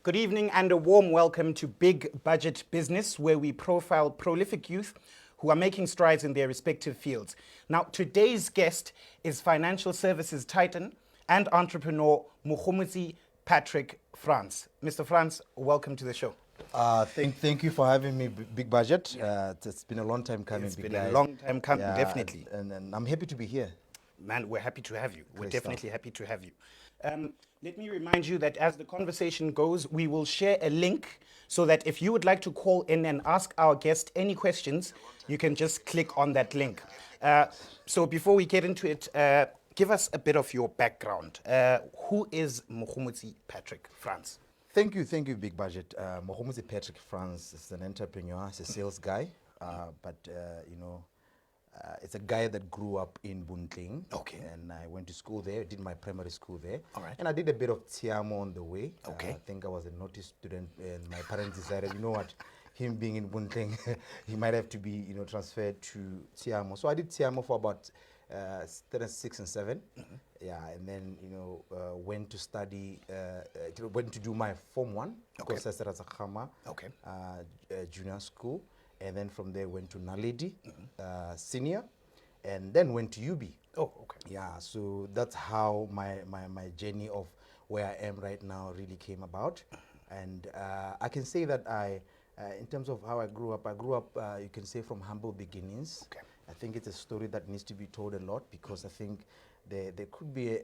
Good evening and a warm welcome to Big Budget Business, where we profile prolific youth who are making strides in their respective fields. Now, today's guest is financial services titan and entrepreneur Mogomotsi Patrick France. Mr. France, welcome to the show. Thank you for having me, Big Budget. It's been a long time coming. It's big been guy. a long time coming, Yeah, definitely. and I'm happy to be here. Man, we're happy to have you. We're Great definitely stuff. happy to have you. Let me remind you that as the conversation goes, we will share a link so that if you would like to call in and ask our guest any questions, you can just click on that link. So before we get into it, give us a bit of your background. Who is Mogomotsi Patrick France? Thank you, Big Budget. Mogomotsi Patrick France is an entrepreneur, he's a sales guy, but it's a guy that grew up in Buntling. Okay. And I went to school there, did my primary school there. All right. And I did a bit of Tiamo on the way. Okay. I think I was a naughty student, and my parents decided, you know what, him being in Buntling, he might have to be, transferred to Tiamo. So I did Tiamo for about 6 and 7. Mm-hmm. Yeah, and then, went to study, went to do my Form 1, Okay. course at Khama, Okay. junior school. And then from there went to Naledi, senior, and then went to UB. Oh, okay. Yeah, so that's how my journey of where I am right now really came about. And I can say that in terms of how I grew up, you can say from humble beginnings. Okay. I think it's a story that needs to be told a lot, because I think there could be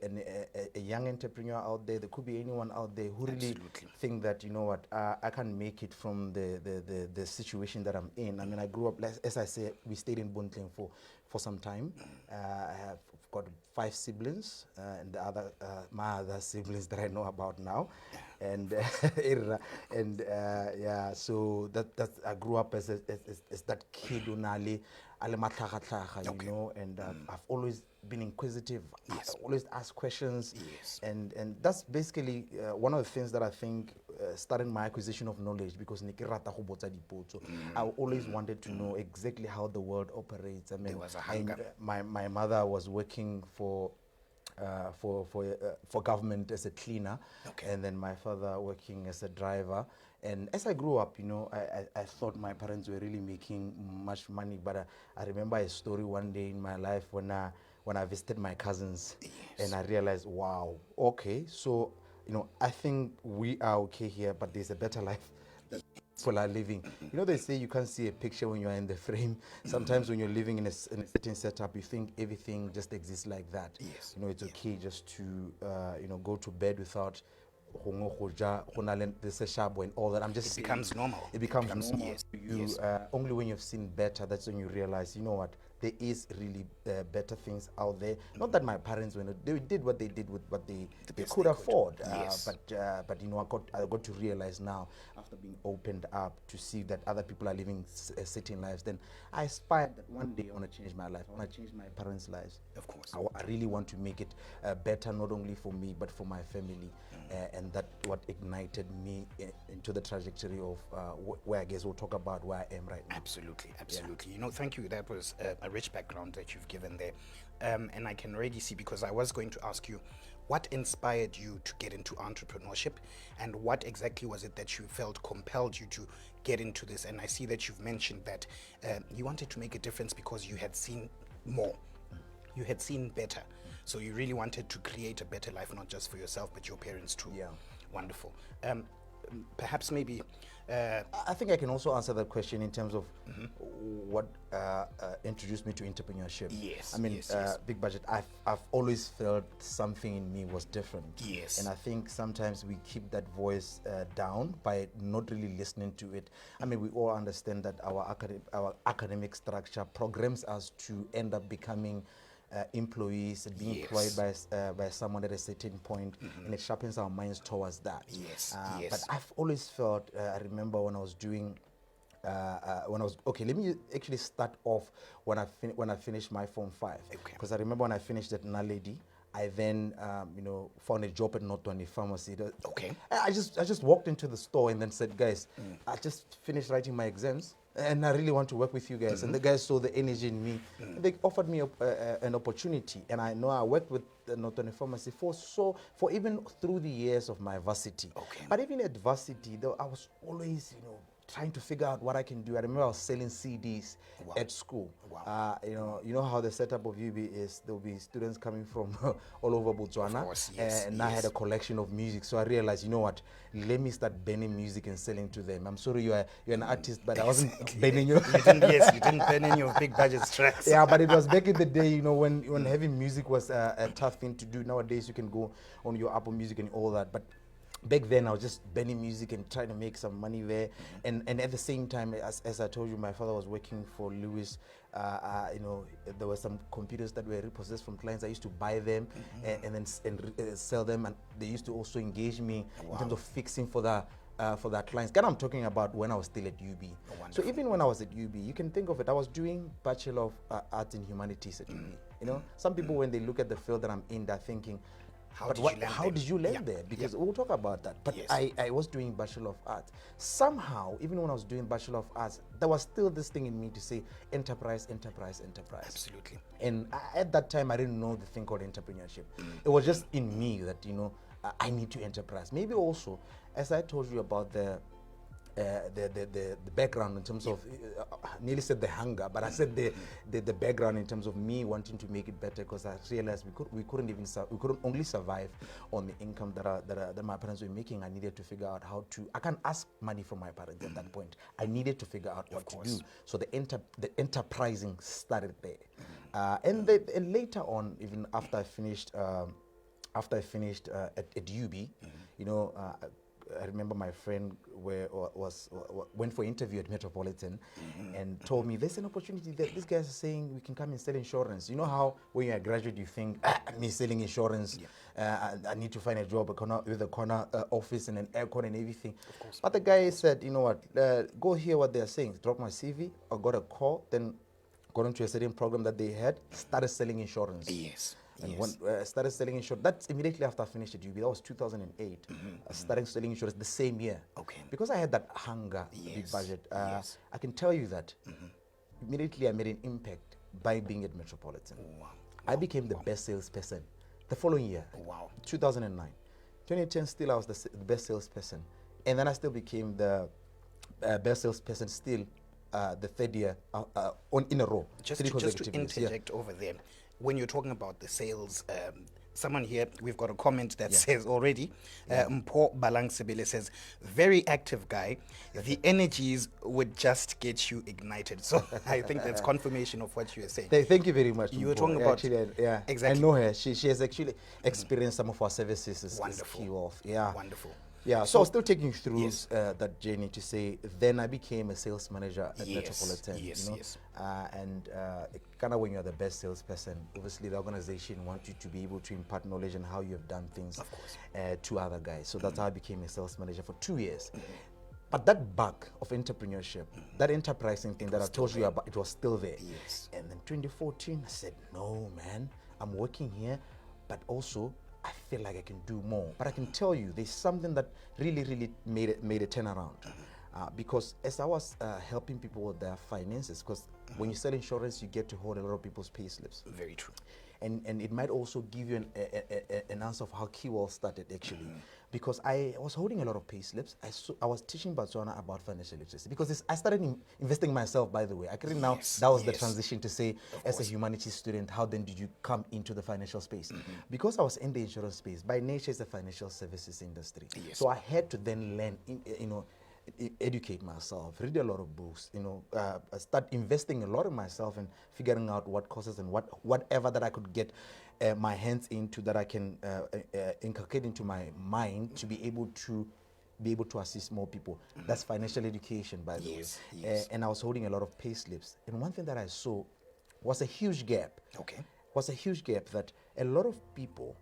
a young entrepreneur out there, there could be anyone out there who really Absolutely. think that, you know what, I can make it from the situation that I'm in. I mean, I grew up, as I say, we stayed in Buntling for some time. I have got 5 siblings, and the other my other siblings that I know about now, and yeah, so that I grew up as that kid unali ale matlhaga-tlhaga, Okay. and I've always been inquisitive. Yes. I always ask questions. Yes. And that's basically one of the things that I think started my acquisition of knowledge, because I always wanted to know exactly how the world operates. I mean, There was a hunger. my mother was working for government as a cleaner, Okay. and then my father working as a driver. And as I grew up, I thought my parents were really making much money. But I remember a story one day in my life when I visited my cousins, and I realized, wow, okay, so I think we are okay here, but there's a better life that people are living. They say you can't see a picture when you are in the frame. Sometimes when you're living in a certain setup, you think everything just exists like that. Yes. It's okay just to go to bed without this shabo and all that. I'm just It becomes normal. It becomes normal. Yes. You Yes. only when you've seen better, that's when you realize, you know what, there is really better things out there. Not that my parents they did what they did with what they best could they afford. could. Yes. But I got to realize now, after being opened up to see that other people are living certain lives, then I aspired that one day I want to change my life. I want to change my parents' lives. Of course. I really want to make it better, not only for me but for my family. And that what ignited me into the trajectory of where I guess we'll talk about where I am right now. Absolutely, absolutely. Thank you. That was a rich background that you've given there. And I can already see, because I was going to ask you, what inspired you to get into entrepreneurship, and what exactly was it that you felt compelled you to get into this? And I see that you've mentioned that you wanted to make a difference because you had seen more. You had seen better. So you really wanted to create a better life, not just for yourself, but your parents too. Yeah. Wonderful. Perhaps maybe... I think I can also answer that question in terms of what introduced me to entrepreneurship. Yes, I mean, yes. Big Budget, I've always felt something in me was different. Yes. And I think sometimes we keep that voice down by not really listening to it. I mean, we all understand that our academic structure programs us to end up becoming employees and being employed by someone at a certain point, and it sharpens our minds towards that. Yes, But yes. I've always felt, I remember when I was doing, okay, let me actually start off when I finished my Form 5. Okay. Because I remember when I finished at Naledi, I then, found a job at Northwani Pharmacy. Okay. I just walked into the store and then said, guys, I just finished writing my exams. and I really want to work with you guys. And the guys saw the energy in me. They offered me an opportunity, and I know I worked with the Northern Pharmacy for even through the years of my varsity. Okay. But even at varsity, though, I was always, trying to figure out what I can do. I remember I was selling CDs at school. Wow. You know how the setup of UB is. There'll be students coming from all over Botswana, Of course, yes, and I had a collection of music. So I realized, you know what? Let me start banning music and selling to them. I'm sorry, you're an artist, but I wasn't banning you. You didn't pen any of Big Budget tracks. Yeah, but it was back in the day, when having music was a tough thing to do. Nowadays, you can go on your Apple Music and all that, but back then I was just banning music and trying to make some money there, and at the same time, as I told you, my father was working for Lewis. There were some computers that were repossessed from clients. I used to buy them and then sell them, and they used to also engage me in terms of fixing for that clients. I'm talking about when I was still at UB. So even when I was at UB, you can think of it, I was doing Bachelor of Arts in Humanities at UB. Some people, when they look at the field that I'm in, they're thinking, how did you land there? Because we'll talk about that. But I was doing Bachelor of Arts. Somehow, even when I was doing Bachelor of Arts, there was still this thing in me to say enterprise. Absolutely. And at that time, I didn't know the thing called entrepreneurship. It was just in me that, I need to enterprise. Maybe also, as I told you about the background in terms of, nearly said the hunger, but I said the background in terms of me wanting to make it better, because I realized we couldn't only survive on the income that my parents were making. I needed to figure out how to. I can't ask money from my parents at that point. I needed to figure out what to do. So the enterprising started there, and later on, even after I finished at UB, I remember my friend went for interview at Metropolitan and told me there's an opportunity that these guys are saying we can come and sell insurance. You know how when you're a graduate you think, me selling insurance, I need to find a job with a corner office and an aircon and everything. But the guy said, you know what, go hear what they're saying. Drop my CV, I got a call, then got into a certain program that they had, started selling insurance. Yes. And when I started selling insurance, that's immediately after I finished at UB. That was 2008. I started selling insurance the same year. Okay. Because I had that hunger, big budget. I can tell you that immediately I made an impact by being at Metropolitan. I became the best salesperson the following year. 2009. 2010, still I was the best salesperson. And then I still became the best salesperson still the third year in a row. Just to interject over there. When you're talking about the sales, someone here, we've got a comment that says already, Mpo Balangsibele says, very active guy, the energies would just get you ignited. So I think that's confirmation of what you were saying. Thank you very much. You were talking about, exactly. I know her. She has actually experienced some of our services. Wonderful. Wonderful. Yeah, so I was still taking you through that journey to say, then I became a sales manager at Metropolitan. And kind of when you're the best salesperson, obviously the organization wants you to be able to impart knowledge on how you have done things to other guys. So that's how I became a sales manager for 2 years. But that bug of entrepreneurship, that enterprising thing that I told you about, it was still there. And then 2014, I said, no, man, I'm working here, but also I feel like I can do more. But I can tell you, there's something that really made a turnaround. Because as I was helping people with their finances, because when you sell insurance, you get to hold a lot of people's pay slips. Very true. And it might also give you an answer of how Keywall started actually. Because I was holding a lot of pay slips. I was teaching Botswana about financial literacy. Because I started investing myself, by the way. I couldn't now, that was the transition to say, as a humanities student, how then did you come into the financial space? Because I was in the insurance space, by nature it's a financial services industry. So I had to then learn, educate myself, read a lot of books, start investing a lot in myself and figuring out what courses and whatever that I could get my hands into, that I can inculcate into my mind to be able to assist more people. That's financial education, by the way. And I was holding a lot of pay slips. And one thing that I saw was a huge gap. Was a huge gap that a lot of people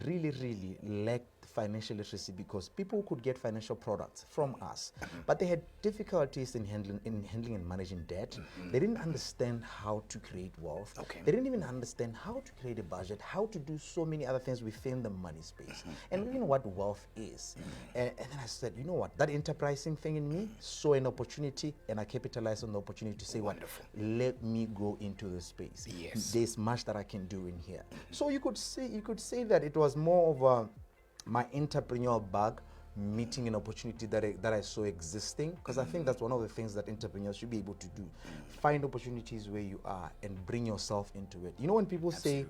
really lacked financial literacy because people could get financial products from us, but they had difficulties in handling and managing debt. They didn't understand how to create wealth. Okay. They didn't even understand how to create a budget, how to do so many other things within the money space, and you know what wealth is. And then I said, you know what, that enterprising thing in me saw an opportunity, and I capitalized on the opportunity to say, Wonderful. let me go into the space. Yes. There's much that I can do in here. So you could say that it was more of my entrepreneurial bug meeting an opportunity that I saw existing, because I think that's one of the things that entrepreneurs should be able to do. Find opportunities where you are and bring yourself into it. You know, when people say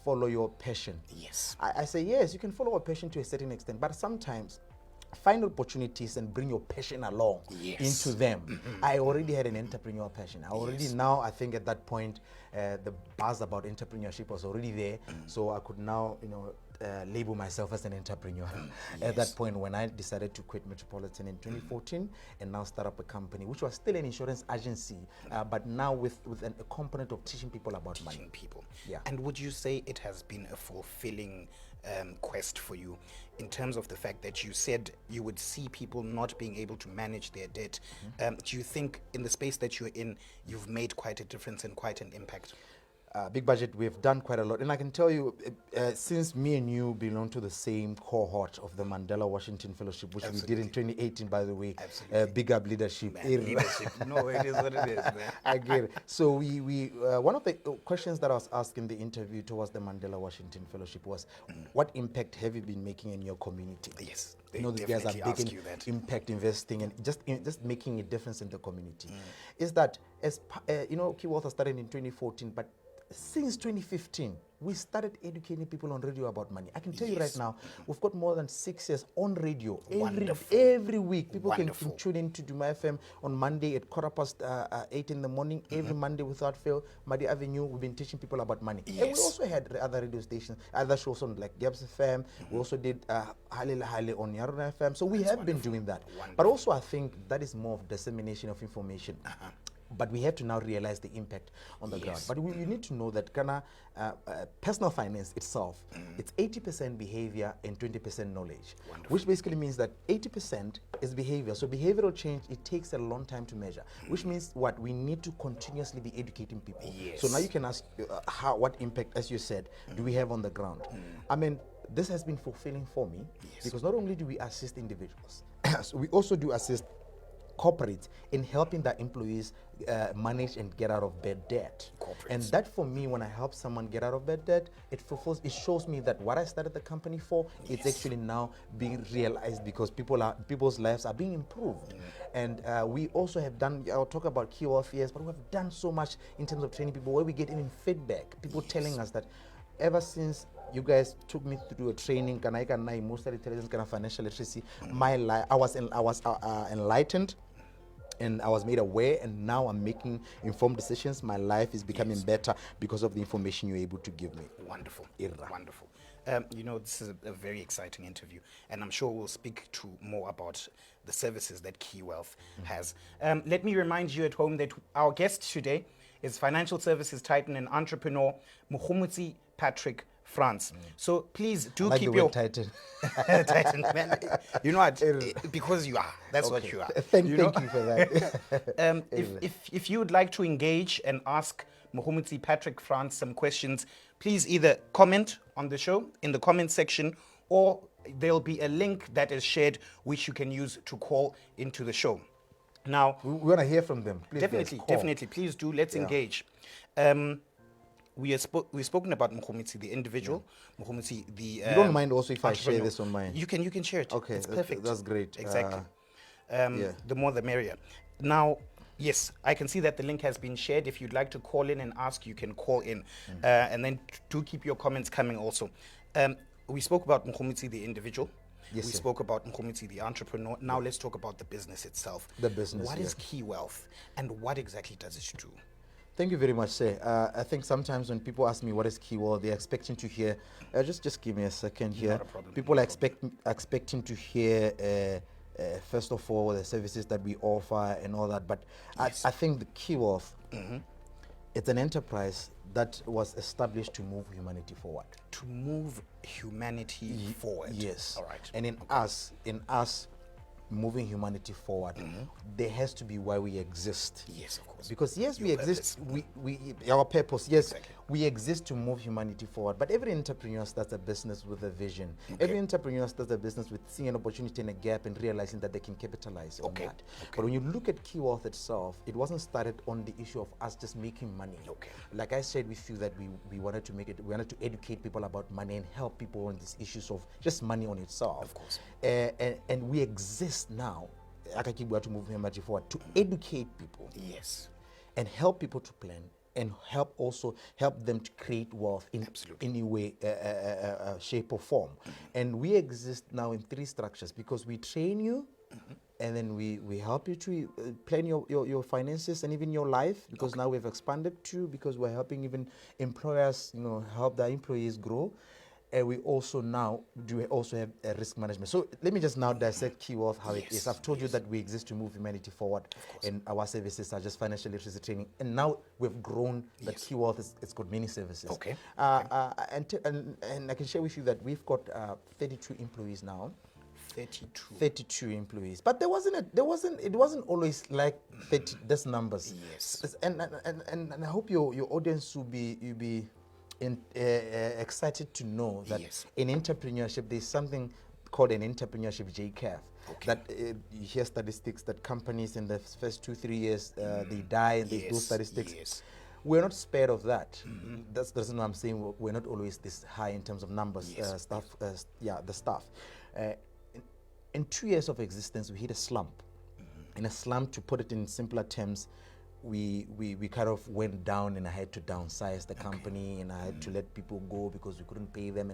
follow your passion, Yes. I say yes, you can follow a passion to a certain extent, but sometimes find opportunities and bring your passion along into them. I already had an entrepreneurial passion. Now I think at that point the buzz about entrepreneurship was already there, so I could now label myself as an entrepreneur. At that point, when I decided to quit Metropolitan in 2014 and now start up a company, which was still an insurance agency, but now with a component of teaching people about money. People. Yeah. And would you say it has been a fulfilling quest for you in terms of the fact that you said you would see people not being able to manage their debt? Do you think in the space that you're in, you've made quite a difference and quite an impact? Big Budget, we've done quite a lot. And I can tell you, since me and you belong to the same cohort of the Mandela Washington Fellowship, which we did in 2018, by the way, big up leadership. Leadership. No, it is what it is, man. I get it. So we one of the questions that I was asked in the interview towards the Mandela Washington Fellowship was, what impact have you been making in your community? Yes. You know, these guys are big in impact investing and just making a difference in the community. Is that, as Key Wealth has started in 2014, but since 2015, we started educating people on radio about money. I can tell you right now, we've got more than 6 years on radio. Every week, people can tune in to Duma FM on Monday at 8:15 in the morning. Every Monday without fail, Madi Avenue, we've been teaching people about money. And we also had other radio stations, other shows on like Gabs FM. We also did Hale on Yaruna FM. So we have been doing that. But also I think that is more of dissemination of information. But we have to now realize the impact on the ground. But you need to know that Ghana personal finance itself, it's 80% behavior and 20% knowledge, which basically means that 80% is behavior. So behavioral change, it takes a long time to measure, which means what? We need to continuously be educating people. So now you can ask what impact, as you said, do we have on the ground? I mean, this has been fulfilling for me because not only do we assist individuals, so we also do assist corporates in helping their employees manage and get out of bad debt. And that, for me, when I help someone get out of bad debt, it shows me that what I started the company for, it's actually now being realized because people's lives are being improved. And we also have done, I'll talk about key wealth years, but we have done so much in terms of training people where we get even feedback, people telling us that ever since you guys took me through a training, emotional intelligence, financial literacy, my life, I was enlightened, and I was made aware, and now I'm making informed decisions. My life is becoming better because of the information you're able to give me. Wonderful. Wonderful. This is a very exciting interview, and I'm sure we'll speak more about the services that Key Wealth has. Let me remind you at home that our guest today is financial services titan and entrepreneur Mogomotsi Patrick France. So please do keep your titan. Titan, man. You know what? Because you are. That's what you are. Thank you for that. If you would like to engage and ask Mogomotsi Patrick France some questions, please either comment on the show in the comment section, or there'll be a link that is shared which you can use to call into the show. Now, we want to hear from them. Please, definitely. Please do. Let's engage. We've spoken about Mogomotsi, the individual. Mogomotsi, the. You don't mind also if I share this on mine? You can share it. Okay, it's perfect. That's great. Exactly. The more the merrier. Now, yes, I can see that the link has been shared. If you'd like to call in and ask, you can call in, and then do keep your comments coming. Also, we spoke about Mogomotsi, the individual. Yes, we spoke about Mogomotsi, the entrepreneur. Now let's talk about the business itself. The business. What is Key Wealth, and what exactly does it do? Thank you very much, sir. I think sometimes when people ask me what is Key Wealth, they're expecting to hear. Just give me a second here. Not a problem. People are expecting to hear. First of all, the services that we offer and all that. But I think the Key Wealth It's an enterprise that was established to move humanity forward. To move humanity forward. Yes. All right. And in us moving humanity forward, there has to be why we exist. Yes, of course. Because yes, we Your exist. We our purpose. Yes, Exactly. we exist to move humanity forward. But every entrepreneur starts a business with a vision. Every entrepreneur starts a business with seeing an opportunity and a gap and realizing that they can capitalize on that. But when you look at Key Wealth itself, it wasn't started on the issue of us just making money. Like I said with you, that we wanted to make it. We wanted to educate people about money and help people on these issues of just money on itself. Of course. And we exist now, to move humanity forward, to educate people. Yes. And help people to plan and help them to create wealth in any way, shape or form. And we exist now in 3 structures, because we train you, and then we help you to plan your finances and even your life, because now we've expanded too, because we're helping even employers, help their employees grow. And we also now have a risk management. So let me just now dissect Key Wealth, how it is. I've told you that we exist to move humanity forward, and our services are just financial literacy training. And now we've grown that Key Wealth it's got many services. And I can share with you that we've got 32 employees now. 32 employees, but it wasn't always like 30. That's numbers. Yes. And I hope your audience will be excited to know that in entrepreneurship there's something called an entrepreneurship JCAF. That you hear statistics that companies in the first 2-3 years they die, and there's those statistics. We're not spared of that. That's the reason why I'm saying we're not always this high in terms of numbers. The staff. In 2 years of existence, we hit a slump. In a slump, to put it in simpler terms, we kind of went down, and I had to downsize the company, and I had to let people go because we couldn't pay them,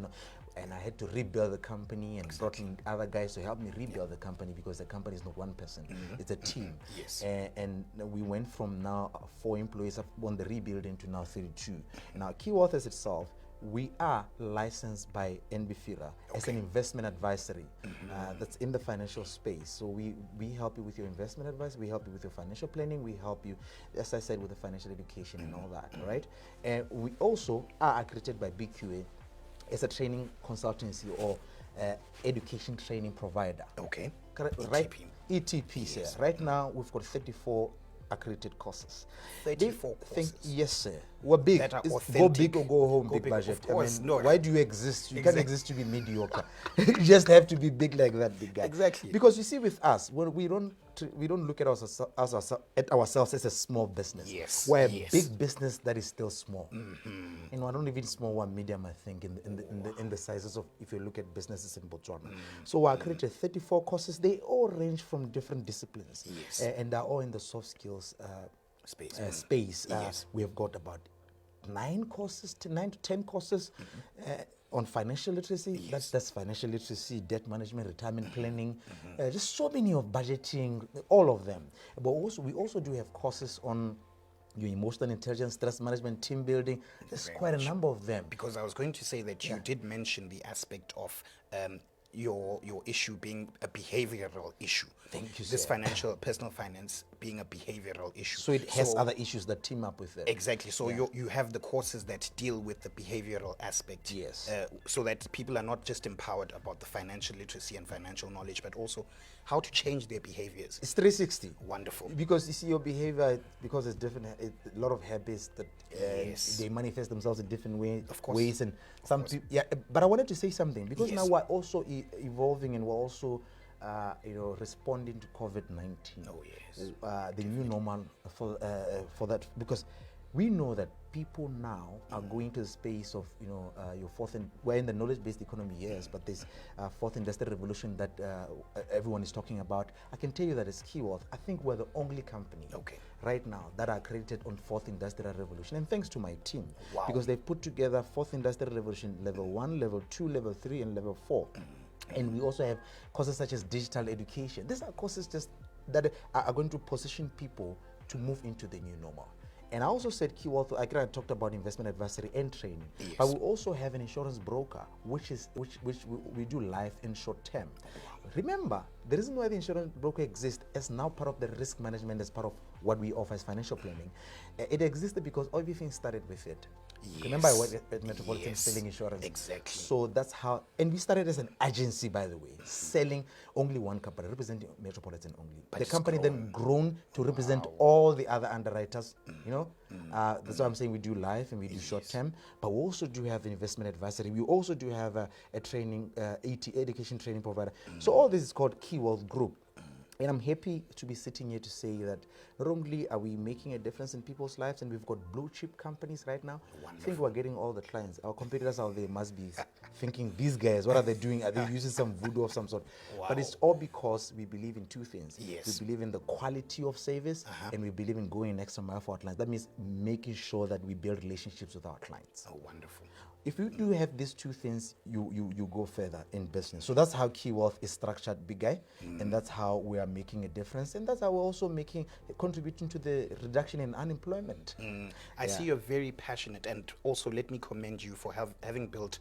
and I had to rebuild the company, and brought in other guys to help me rebuild the company, because the company is not one person, it's a team. And we went from now 4 employees on the rebuilding to now 32. Now Key Wealth as itself, we are licensed by NBFIRA as an investment advisory that's in the financial space. So we help you with your investment advice, we help you with your financial planning, we help you, as I said, with the financial education and all that, right? And we also are accredited by BQA as a training consultancy or education training provider. Right? ETP, sir. Right now, we've got 34 accredited courses. 34 courses? Yes, sir. We're big. That are go big or go home, Go big big, budget. of course. Why do you exist? You can't exist to be mediocre. You just have to be big like that, big guy. Exactly. Because you see, with us, we don't look at ourselves as a small business. We're a big business that is still small. And we're not even small, we're medium, I think, in the sizes of, if you look at businesses in Botswana. So we're accredited 34 courses. They all range from different disciplines. And they're all in the soft skills space. We have got about 9 to 10 courses on financial literacy. That's financial literacy, debt management, retirement planning, just so many of budgeting, all of them. But we also do have courses on your emotional intelligence, stress management, team building. There's quite a number of them. Because I was going to say that you did mention the aspect of your issue being a behavioral issue. Thank you, This sir. personal finance being a behavioral issue. So it has other issues that team up with it. Exactly. So you have the courses that deal with the behavioral aspect. So that people are not just empowered about the financial literacy and financial knowledge, but also how to change their behaviors. It's 360. Wonderful. Because you see, your behavior, because it's different, a lot of habits that they manifest themselves in different ways. And some people, but I wanted to say something, because now we're also evolving, and we're also responding to COVID-19. The new normal for that, because we know that people now are going to the space of your we're in the knowledge-based economy, but this fourth industrial revolution that everyone is talking about. I can tell you that as Key Wealth, I think we're the only company right now that are accredited on fourth industrial revolution, and thanks to my team, because they put together fourth industrial revolution level 1, level 2, level 3, and level 4. And we also have courses such as digital education. These are courses just that are going to position people to move into the new normal. And I also said Key Wealth, I talked about investment advisory and training. But we also have an insurance broker, which we do life and short term. remember, the reason why the insurance broker exists is now part of the risk management, as part of what we offer as financial planning. It existed because everything started with it. Yes. Remember, I worked at Metropolitan Yes. selling insurance. Exactly. So that's how, and we started as an agency, by the way, selling only one company, representing Metropolitan only. But The it's company grown. then grown to represent all the other underwriters, you know. That's why I'm saying we do life and we do short term, but we also do have investment advisory. We also do have a training, education training provider. So all this is called Key Wealth Group. And I'm happy to be sitting here to say that not only are we making a difference in people's lives, and we've got blue chip companies right now. I think we're getting all the clients. Our competitors out there must be thinking, these guys, what are they doing? Are they using some voodoo of some sort? But it's all because we believe in two things. Yes. We believe in the quality of service, and we believe in going an extra mile for our clients. That means making sure that we build relationships with our clients. Oh, wonderful. If you do have these two things, you go further in business. So that's how Key Wealth is structured, big guy, and that's how we are making a difference, and that's how we're also contributing to the reduction in unemployment. I see you're very passionate, and also let me commend you for having built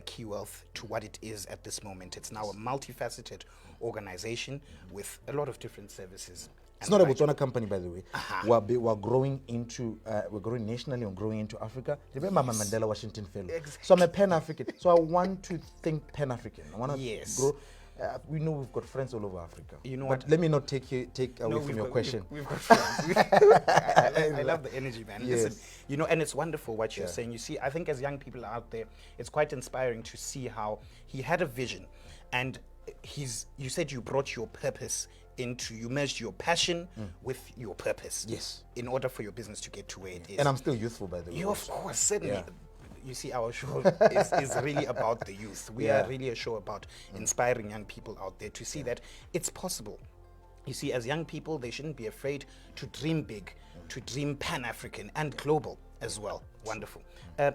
Key Wealth to what it is at this moment. It's now a multifaceted organization with a lot of different services. It's not a Botswana company, by the way. We're growing we're growing nationally and growing into Africa. Remember my Mandela Washington Fellow? Exactly. So I'm a Pan-African. So I want to think Pan-African. I want to Yes. grow. We know we've got friends all over Africa. You know but what? let me not take away from your question. We've got friends. I love the energy, man. Yes. Listen, you know, and it's wonderful what you're saying. You see, I think as young people out there, it's quite inspiring to see how he had a vision, and you said you brought your purpose you merged your passion with your purpose. Yes. In order for your business to get to where it is. And I'm still youthful, by the way. You, of course, certainly. Yeah. You see, our show is really about the youth. We are really a show about inspiring young people out there to see that it's possible. You see, as young people, they shouldn't be afraid to dream big, to dream Pan-African and global as well. Wonderful.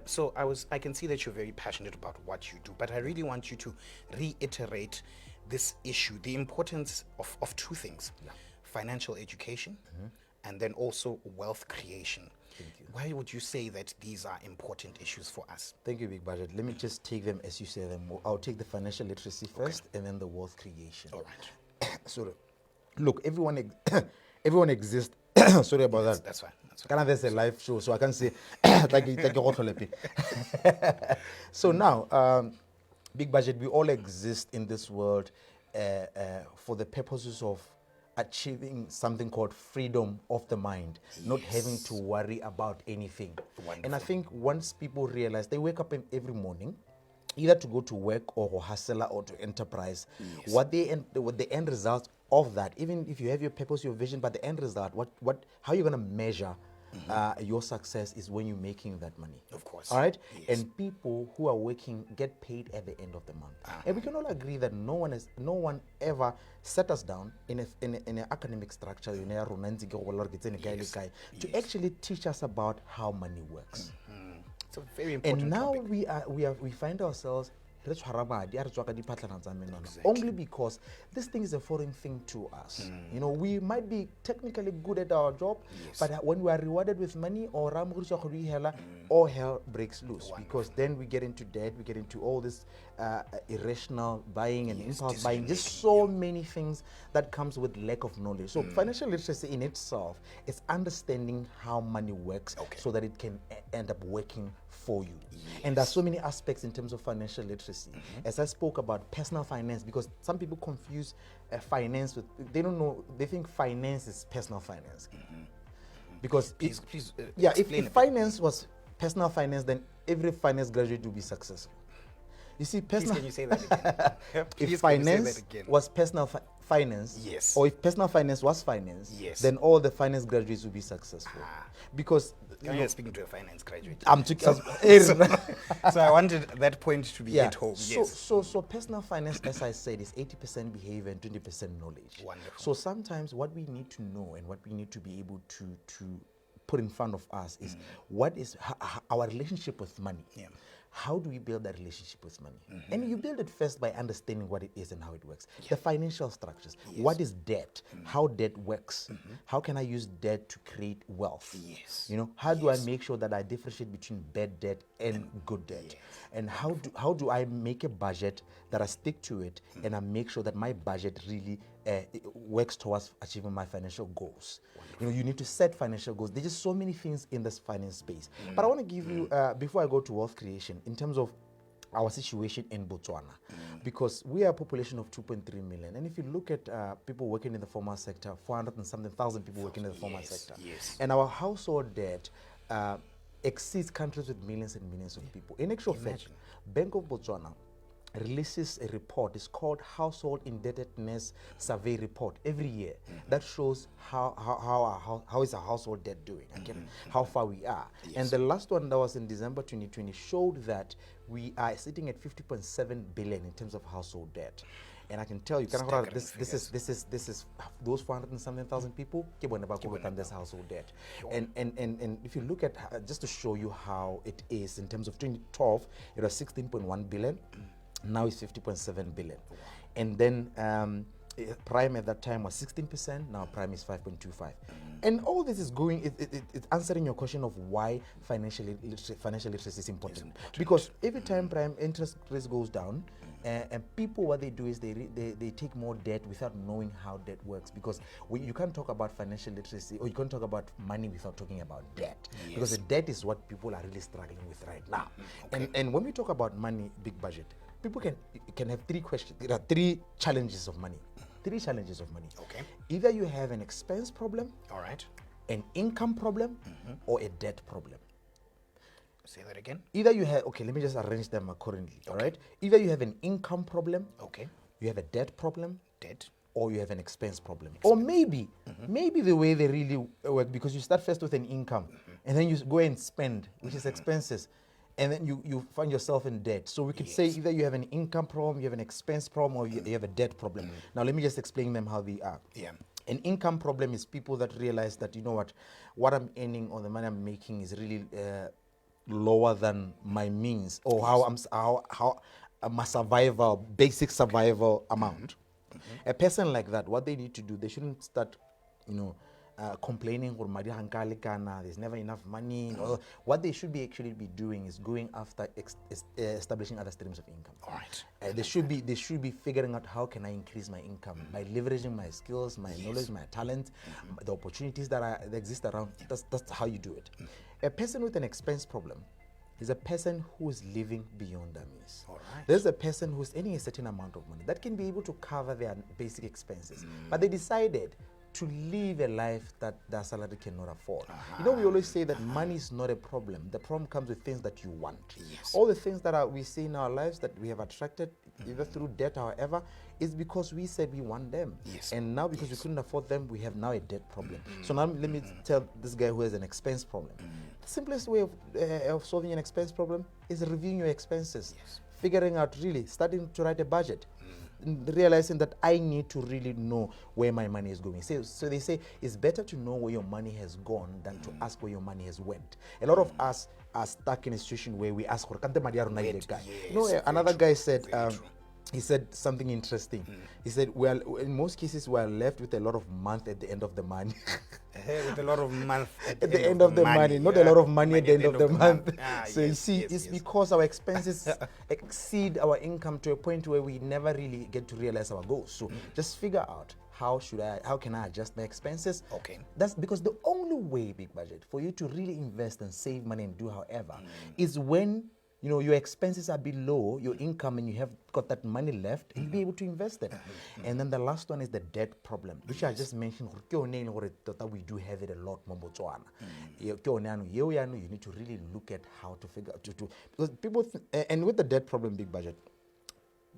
So I can see that you're very passionate about what you do, but I really want you to reiterate this issue, the importance of two things: financial education and then also wealth creation. Why would you say that these are important issues for us? Thank you, Big Budget. Let me just take them as you say them. I'll take the financial literacy first, and then the wealth creation. All right. So, look, everyone exists. Sorry about that. That's fine. Kind of there's a live show, so I can say so now, Big Budget, we all exist in this world for the purposes of achieving something called freedom of the mind, not having to worry about anything. Wonderful. And I think once people realize, they wake up every morning either to go to work or hustle or to enterprise, what the end result of that, even if you have your purpose, your vision, but the end result, how you're going to measure your success is when you're making that money. Of course. All right? Yes. And people who are working get paid at the end of the month. And we can all agree that no one ever set us down in an academic structure to actually teach us about how money works. It's a very important And now topic. we find ourselves only because this thing is a foreign thing to us. You know, we might be technically good at our job, but when we are rewarded with money, all hell breaks loose. Because then we get into debt, we get into all this irrational buying and impulse buying, just so many things that comes with lack of knowledge. So financial literacy in itself is understanding how money works so that it can end up working for you. And there's so many aspects in terms of financial literacy. As I spoke about personal finance, because some people confuse finance with, they don't know, they think finance is personal finance. Because Please, if finance was personal finance, then every finance graduate would be successful. You see, Please, can you say that again? Please, if can you say finance that again? was personal finance, Yes. or if personal finance was finance, Yes. then all the finance graduates would be successful. Because You're speaking to a finance graduate. I'm So I wanted that point to be hit home. Yes. So personal finance, as I said, is 80% behavior and 20% knowledge. Wonderful. So sometimes what we need to know and what we need to be able to put in front of us is what is our relationship with money. Yeah. How do we build that relationship with money? And you build it first by understanding what it is and how it works. The financial structures. What is debt? How debt works? How can I use debt to create wealth? Yes. You know, how do I make sure that I differentiate between bad debt and good debt? And how do I make a budget that I stick to it, and I make sure that my budget really it works towards achieving my financial goals. You know, you need to set financial goals. There's just so many things in this finance space. But I want to give you, before I go to wealth creation, in terms of our situation in Botswana, because we are a population of 2.3 million, and if you look at people working in the formal sector, 400 and something thousand people working in the formal sector, and our household debt exceeds countries with millions and millions of people. In actual fact, Bank of Botswana releases a report. It's called Household Indebtedness Survey Report every year that shows how is our household debt doing, how far we are. And the last one that was in December 2020 showed that we are sitting at 50.7 billion in terms of household debt. And I can tell you, this is those 400 and something thousand people on this household debt. And if you look at, just to show you how it is, in terms of 2012, it was 16.1 billion. Now it's 50.7 billion. And then prime at that time was 16%, now prime is 5.25. And all this is going, it's answering your question of why financial literacy is important. Because every time prime interest rates goes down, and people, what they do is they take more debt without knowing how debt works, because you can't talk about financial literacy, or you can't talk about money without talking about debt, because the debt is what people are really struggling with right now. And when we talk about money, big budget, people can have three questions. There are three challenges of money. Okay. Either you have an expense problem, all right, an income problem, or a debt problem. Say that again. Either you have, okay, let me just arrange them accordingly, all right? Either you have an income problem, okay, you have a debt problem, or you have an expense problem. Or maybe the way they really work, because you start first with an income, and then you go and spend, which is expenses, and then you find yourself in debt. So we could say either you have an income problem, you have an expense problem, or you have a debt problem. Now let me just explain them how they are. An income problem is people that realize that, you know what I'm earning or the money I'm making is really lower than my means, or how my survival, basic survival amount. A person like that, what they need to do, they shouldn't start, complaining, there's never enough money. What they should actually be doing is going after establishing other streams of income. All right. They should be figuring out, how can I increase my income by leveraging my skills, my knowledge, my talent, the opportunities that exist around. That's how you do it. A person with an expense problem is a person who is living beyond their means. All right. There's a person who's earning a certain amount of money that can be able to cover their basic expenses, but they decided to live a life that their salary cannot afford. We always say that money is not a problem. The problem comes with things that you want. All the things that we see in our lives that we have attracted, either through debt or however, is because we said we want them. And now because we couldn't afford them, we have now a debt problem. So now let me tell this guy who has an expense problem. The simplest way of solving an expense problem is reviewing your expenses. Figuring out, really starting to write a budget. Realizing that I need to really know where my money is going. So they say it's better to know where your money has gone than to ask where your money has went. A lot of us are stuck in a situation where we ask, another guy said, he said something interesting. He said, well, in most cases, we are left with a lot of month at the end of the money. With a lot of month at the end of the money, not a lot of money at the end of the month. So you see, it's because our expenses exceed our income to a point where we never really get to realize our goals. So just figure out, how can I adjust my expenses? Okay. That's because the only way, big budget, for you to really invest and save money and do however, is when your expenses are below your income and you have got that money left, you'll be able to invest it. And then the last one is the debt problem, which I just mentioned. We do have it a lot in Botswana. You need to really look at how to figure out, because people, and with the debt problem, big budget,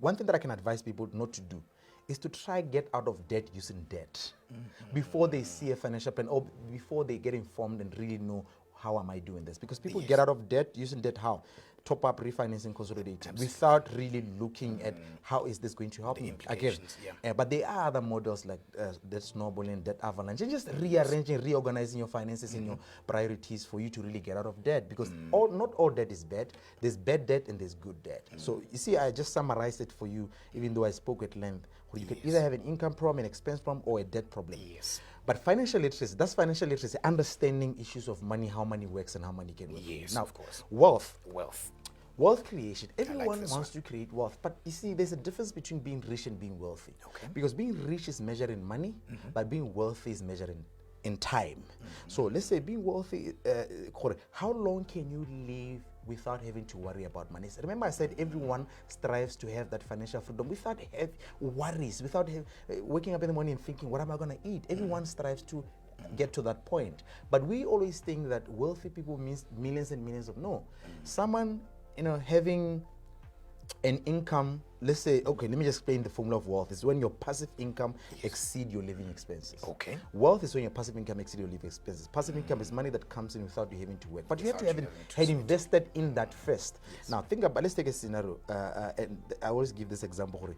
one thing that I can advise people not to do is to try get out of debt using debt before they see a financial plan, or before they get informed and really know, how am I doing this? Because people get out of debt using debt how? Top up, refinancing, consolidating, without really looking at how is this going to help me. Again, but there are other models like debt snowballing, debt avalanche, and just rearranging, reorganizing your finances and your priorities for you to really get out of debt. Because not all debt is bad. There's bad debt and there's good debt. So you see, I just summarized it for you, even though I spoke at length. Where you could either have an income problem, an expense problem, or a debt problem. But financial literacy, that's financial literacy, understanding issues of money, how money works and how money can work. Yes, now, of course. Wealth. Wealth creation. Everyone this wants to create wealth, but you see, there's a difference between being rich and being wealthy. Okay. Because being rich is measured in money, but being wealthy is measured in time. So let's say being wealthy, how long can you live without having to worry about money? Remember I said everyone strives to have that financial freedom without worries, without waking up in the morning and thinking, what am I going to eat? Everyone strives to get to that point. But we always think that wealthy people means millions and millions of, no. Someone, having an income, let's say, okay, let me just explain the formula of wealth. It's when your passive income exceed your living expenses. Okay. Wealth is when your passive income exceed your living expenses. Passive income is money that comes in without you having to work. But you have to have invested in that first. Now, think about, let's take a scenario. And I always give this example.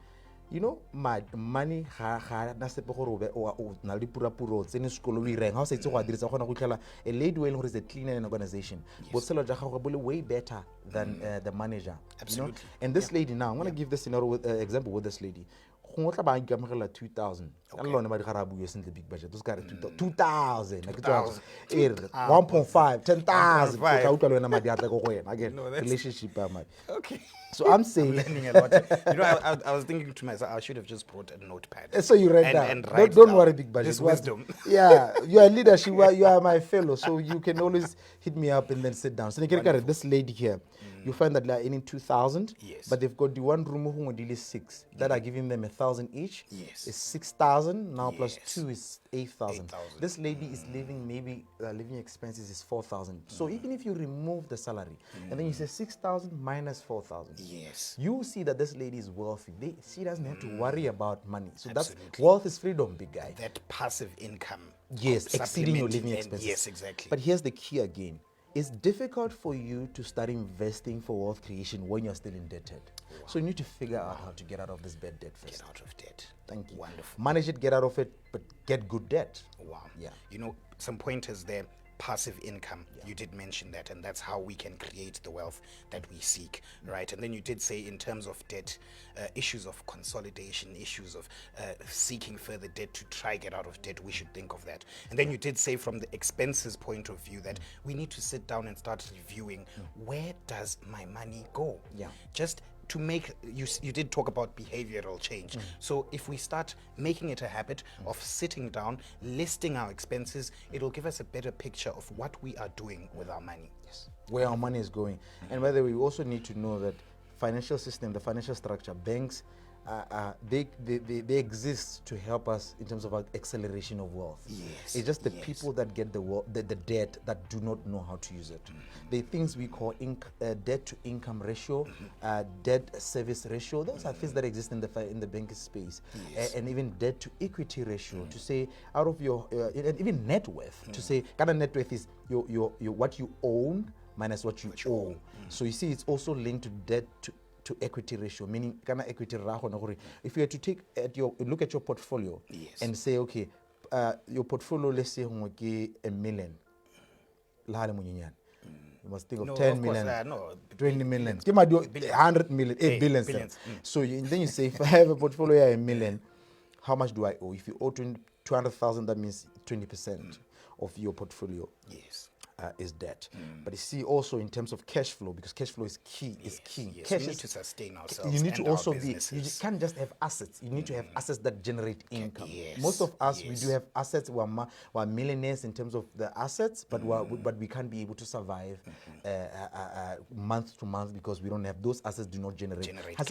My money na sepe gore o na le pura-pura o tsene sekolo o ireng ha o sa itse go a dirisa gona go tlhela a lady well who is a cleaner in an organization botshelo jwa gago bo le way better than the manager. Absolutely. And this lady now, I'm going to give this scenario with example with this lady. Go tla ba ikamogela 2000 ka lone ba di gara buye sentle big budget those guys 2000 like 1.5 10,000 go tla utlwa le wena madi a tla go go wena again relationship Okay. So I'm saying, learning a lot. I was thinking to myself, I should have just brought a notepad. So you read that. And Don't worry, big budget. This wisdom. Yeah, you are leadership. You are my fellow, so you can always hit me up and then sit down. So you get this lady here. You find that they are earning 2,000. Yes. But they've got the one room who deal 6 that are giving them 1,000 each. Yes. It's 6,000 now plus 2 is 8,000. 8,000. This lady is living maybe living expenses is 4,000. So even if you remove the salary and then you say 6,000 minus 4,000. Yes. You see that this lady is wealthy. She doesn't have to worry about money. So Absolutely. that's wealth is freedom, big guy. That passive income. Yes, exceeding your living supplementing expenses. Yes, exactly. But here's the key again. It's difficult for you to start investing for wealth creation when you're still indebted. Wow. So you need to figure out how to get out of this bad debt first. Get out of debt. Thank you. Wonderful. Manage it, get out of it, but get good debt. Wow. Yeah. Some pointers there. Passive income, you did mention that, and that's how we can create the wealth that we seek, right? And then you did say in terms of debt, issues of consolidation, issues of seeking further debt to try get out of debt, we should think of that. And then you did say from the expenses point of view that we need to sit down and start reviewing where does my money go? Yeah. Just to make, you did talk about behavioral change. So if we start making it a habit of sitting down, listing our expenses, it'll give us a better picture of what we are doing with our money. Yes. Where our money is going. And by the way, we also need to know that financial system, the financial structure, banks, they exist to help us in terms of our acceleration of wealth. Yes. It's just the people that get the debt that do not know how to use it. The things we call debt to income ratio, debt service ratio. Those are things that exist in the banking space, and even debt to equity ratio. To say out of your and even net worth. To say kind of net worth is your what you own minus what you owe. So you see, it's also linked to debt to equity ratio, meaning kana equity if you had to look at your portfolio and say, okay, your portfolio, let's say $1 million. You must think of 10 million, 20 million, 100 million, 8 billion. So then you say, if I have a portfolio of $1 million, how much do I owe? If you owe 200,000, that means 20% of your portfolio. Yes. Is debt. But you see also in terms of cash flow, because cash flow is key. Yes, Cash we need to sustain ourselves. You need to and also our you businesses. can't just have assets. You need to have assets that generate income. Yes, Most of us, we yes. do have assets. We're millionaires in terms of the assets, but but we can't be able to survive month to month because we don't have those assets. Do not generate cash.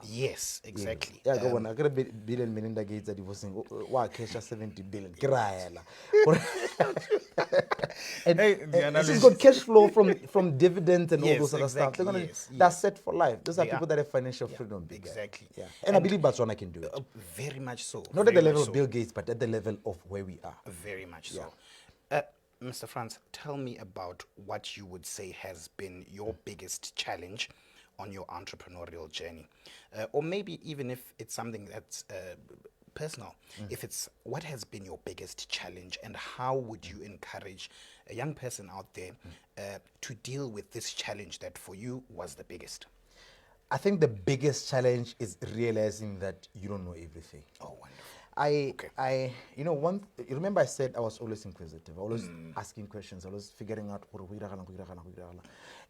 Yes, exactly. Yeah, go on. I got a billion Melinda Gates that he was saying, "Wow, cash 70 billion." And this has got cash flow from dividends and all those other stuff. They're gonna that's set for life. Those are people that have financial freedom. Exactly. Yeah. And I believe Botswana can do it. Very much so. Not at the level of Bill Gates, but at the level of where we are. Very much so. Mr. France, tell me about what you would say has been your biggest challenge on your entrepreneurial journey. Or maybe even if it's something that's personal, if it's what has been your biggest challenge and how would you encourage a young person out there to deal with this challenge that for you was the biggest? I think the biggest challenge is realizing that you don't know everything. Oh, wonderful. You remember I said I was always inquisitive. I was always asking questions. I was figuring out.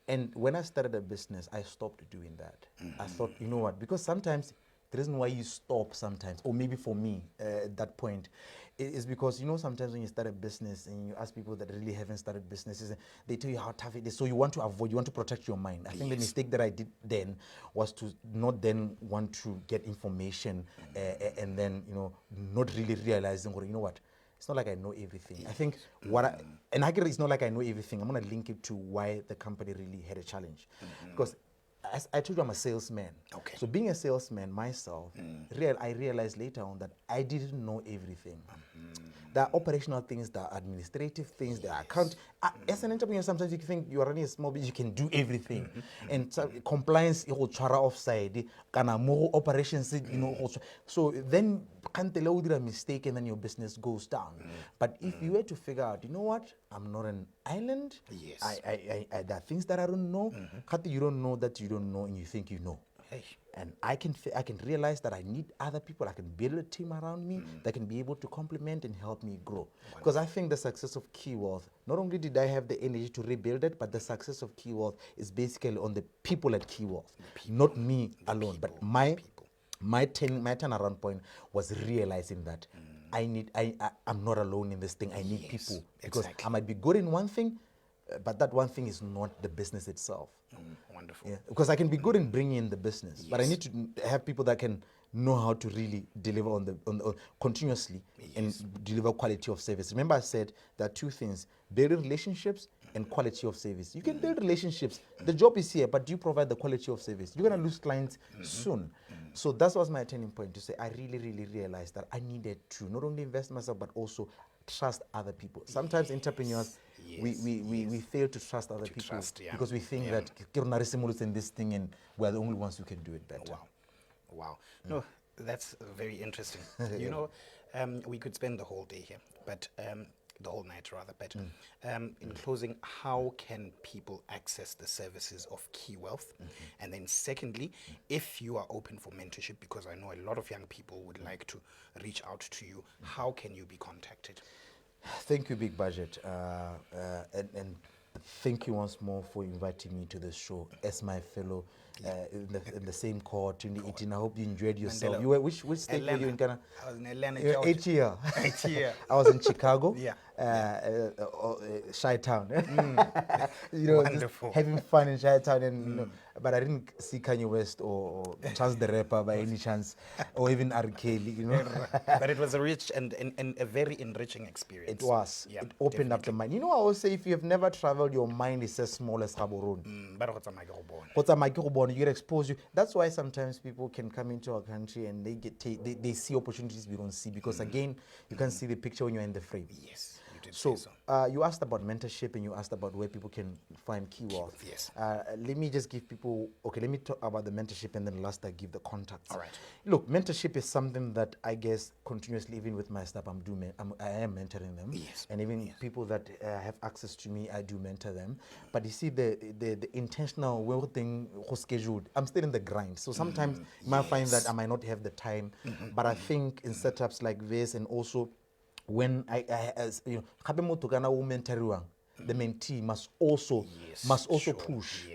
And when I started a business, I stopped doing that. I thought, you know what? Because sometimes the reason why you stop sometimes, or maybe for me at that point, is because, you know, sometimes when you start a business and you ask people that really haven't started businesses, they tell you how tough it is. So you want to avoid, you want to protect your mind. I think the mistake that I did then was to not then want to get information and then, you know, not really realizing, or you know what? It's not like I know everything. I think and I get it's not like I know everything. I'm going to link it to why the company really had a challenge. Because as I told you, I'm a salesman. Okay. So being a salesman myself, I realized later on that I didn't know everything. There are operational things, there are administrative things, there are account. As an entrepreneur, sometimes you think you are running a small business, you can do everything. And so compliance, you will try offside, kana more operations, you know. So then can't tell you a mistake and then your business goes down. But if you were to figure out, you know what, I'm not an island. Yes. There are things that I don't know. You don't know that you don't know, and you think you know. Hey. And I can realize that I need other people. I can build a team around me that can be able to complement and help me grow. Because I think the success of Key Wealth, not only did I have the energy to rebuild it, but the success of Key Wealth is basically on the people at Key Wealth, not me alone. But my turnaround point was realizing that I'm not alone in this thing. I need people, because I might be good in one thing, but that one thing is not the business itself. Wonderful. Yeah, because I can be good in bringing in the business, but I need to have people that can know how to really deliver on the continuously and deliver quality of service. Remember, I said there are two things: building relationships and quality of service. You can build relationships. The job is here, but do you provide the quality of service? You're gonna lose clients soon. So that was my turning point, to say I really, really realized that I needed to not only invest in myself but also trust other people. Sometimes entrepreneurs, we fail to trust other people because we think that in this thing and we're the only ones who can do it better. Wow. No, that's very interesting. You know, we could spend the whole day here, but the whole night rather. But in closing, how can people access the services of Key Wealth? And then secondly, if you are open for mentorship, because I know a lot of young people would like to reach out to you, how can you be contacted? Thank you, BigBudget, and thank you once more for inviting me to the show as my fellow in the same cohort in the 18. I hope you enjoyed yourself. Mandela. You were which state were you in Ghana? I was in Atlanta, You're Georgia. 8 year. 8 year. I was in Chicago. Chi-town. You know, Wonderful. just having fun in Chi-town, and you know, but I didn't see Kanye West or Chance the Rapper by any chance, or even R. Kelly, you know. But it was a rich and a very enriching experience. It was. Yeah, it opened up the mind. You know, I always say, if you have never traveled, your mind is as small as Gaborone. You get exposed. That's why sometimes people can come into our country and they see opportunities we don't see, because again, you can't see the picture when you're in the frame. Yes, you did So, say so. you asked about mentorship and you asked about where people can find Key Wealth. Yes. Let me just give people, let me talk about the mentorship, and then last I give the contacts. All right. Look, mentorship is something that I guess continuously, even with my staff, I am mentoring them. Yes. And even people that have access to me, I do mentor them. But you see, the intentional well thing scheduled, I'm still in the grind. So sometimes you might find that I might not have the time, but I think in setups like this, and also when as you know, the mentee must also push.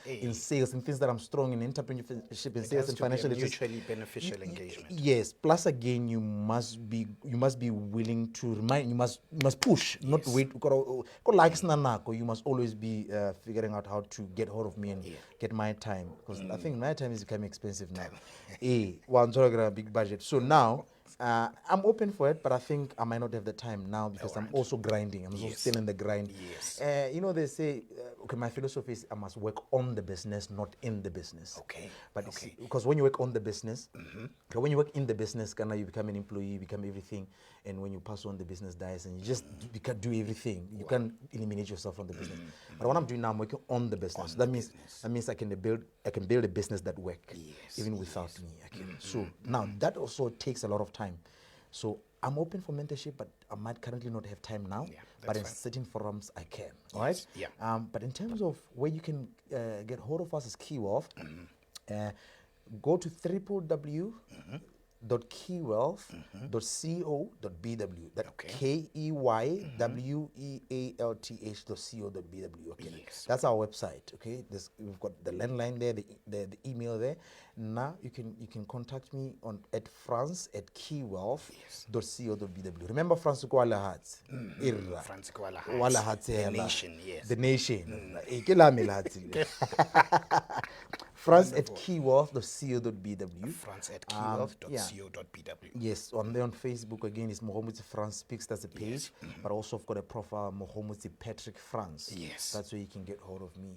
In sales and things that I'm strong in, entrepreneurship and sales and financial mutually beneficial engagement. Yes. Plus again, you must be willing to remind. You must push, not wait. You must always be figuring out how to get hold of me and get my time, because I think my time is becoming expensive now. Big budget. So now, I'm open for it, but I think I might not have the time now, because I'm also grinding. I'm also still in the grind. Yes. You know, they say, my philosophy is I must work on the business, not in the business. Okay. But because when you work on the business, when you work in the business, you become an employee, you become everything. And when you pass on, the business dies, and you just do everything. You can't eliminate yourself from the business. But what I'm doing now, I'm working on the business. That means I can build a business that works, even without me. So now that also takes a lot of time. So I'm open for mentorship, but I might currently not have time now. But in certain forums, I can. All right. Yeah. But in terms of where you can get hold of us as Key Wealth, go to www. keywealth.co.bw. That Okay. keywealth.co.bw. Okay, Yes. that's our website. Okay, we've got the landline there, the email there. Now you can contact me on at france@keywealth.co.bw. Remember France Kuala Hats. France Kuala Wala Heights. Hats. The nation, yes. The nation. Ikela Milati. France at Wonderful. keywealth.co.bw. France at Yeah. keywealth.co.bw. Yes, on there on Facebook again is Mogomotsi France Speaks. That's a page, but also I've got a profile, Mogomotsi Patrick France. Yes. That's where you can get hold of me.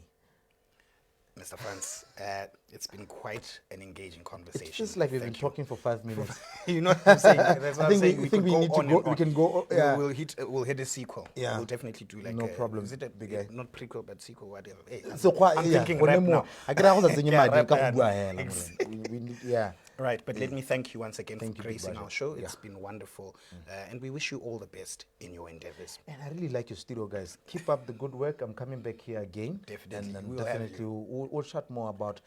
Mr. France, it's been quite an engaging conversation. It feels like we've been Thank you. talking for 5 minutes. You know what I'm saying? That's what I I'm think saying. we think could we need to on go. and We on. can go. Yeah. We'll hit a sequel. Yeah. We'll definitely do like No problem, Is it a big guy. not prequel but sequel, whatever. Hey, So I'm yeah, thinking rap now. I can also say Yeah, rap, we need, yeah. Right, but let me thank you once again Thank for you, Big gracing our Budget. show. Yeah. It's been wonderful. And we wish you all the best in your endeavors. And I really like your studio, guys. Keep up the good work. I'm coming back here again. Definitely. And We'll have definitely we'll chat more about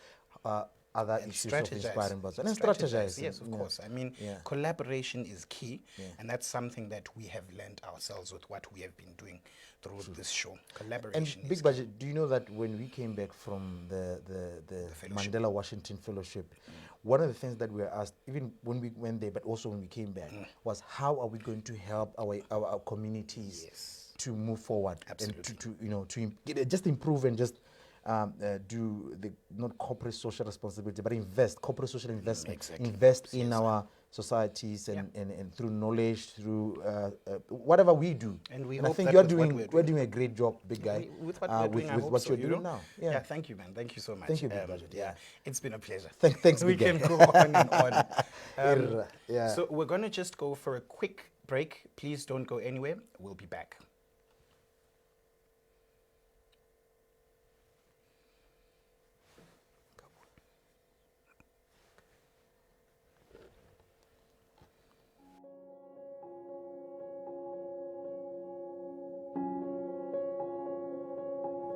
other And issues of inspiring buzz. And strategize. strategize. Yes, of course. I mean, Yeah. collaboration is key, and that's something that we have learned ourselves with what we have been doing through this show. Collaboration And is Big Budget, do you know that when we came back from the fellowship. Mandela Washington Fellowship, one of the things that we were asked, even when we went there, but also when we came back, was how are we going to help our communities Yes. to move forward Absolutely. and just improve and just do the not corporate social responsibility, but corporate social investment, Exactly. invest in our societies and through knowledge, through whatever we do. And we I hope think that you're with what doing we're doing a great job, big guy, With what we're doing, I with hope what so, you're you doing know? now. Yeah, thank you, man. Thank you so much. Thank you, Big Budget. Yeah, it's been a pleasure. Thanks, We big can guy. go on and on. Yeah. So we're going to just go for a quick break. Please don't go anywhere. We'll be back.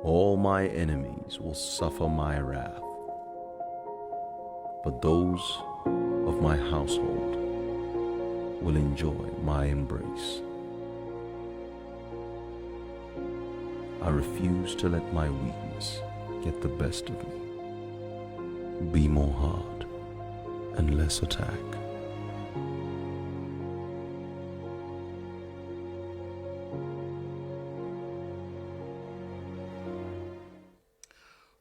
All my enemies will suffer my wrath, but those of my household will enjoy my embrace. I refuse to let my weakness get the best of me. Be more hard and less attack.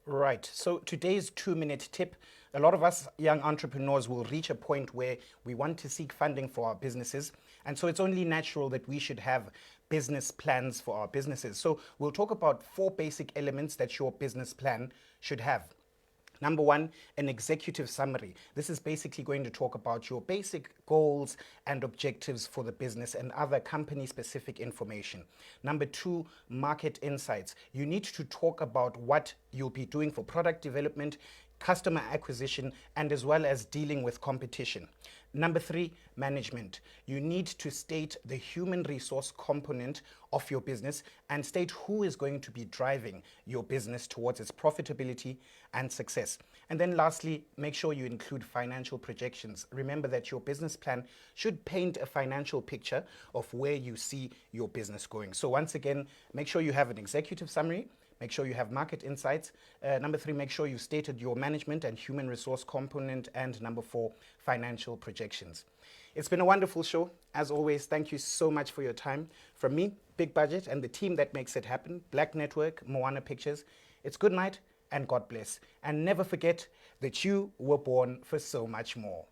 Right. So today's 2-minute tip. A lot of us young entrepreneurs will reach a point where we want to seek funding for our businesses. And so it's only natural that we should have business plans for our businesses. So we'll talk about 4 basic elements that your business plan should have. Number 1, an executive summary. This is basically going to talk about your basic goals and objectives for the business and other company-specific information. Number 2, market insights. You need to talk about what you'll be doing for product development, customer acquisition, and as well as dealing with competition. Number 3, management. You need to state the human resource component of your business and state who is going to be driving your business towards its profitability and success. And then lastly, make sure you include financial projections. Remember that your business plan should paint a financial picture of where you see your business going. So once again, make sure you have an executive summary. Make sure you have market insights. Number 3, make sure you've stated your management and human resource component. And number 4, financial projections. It's been a wonderful show. As always, thank you so much for your time. From me, Big Budget, and the team that makes it happen, Black Network, Moana Pictures, it's good night and God bless. And never forget that you were born for so much more.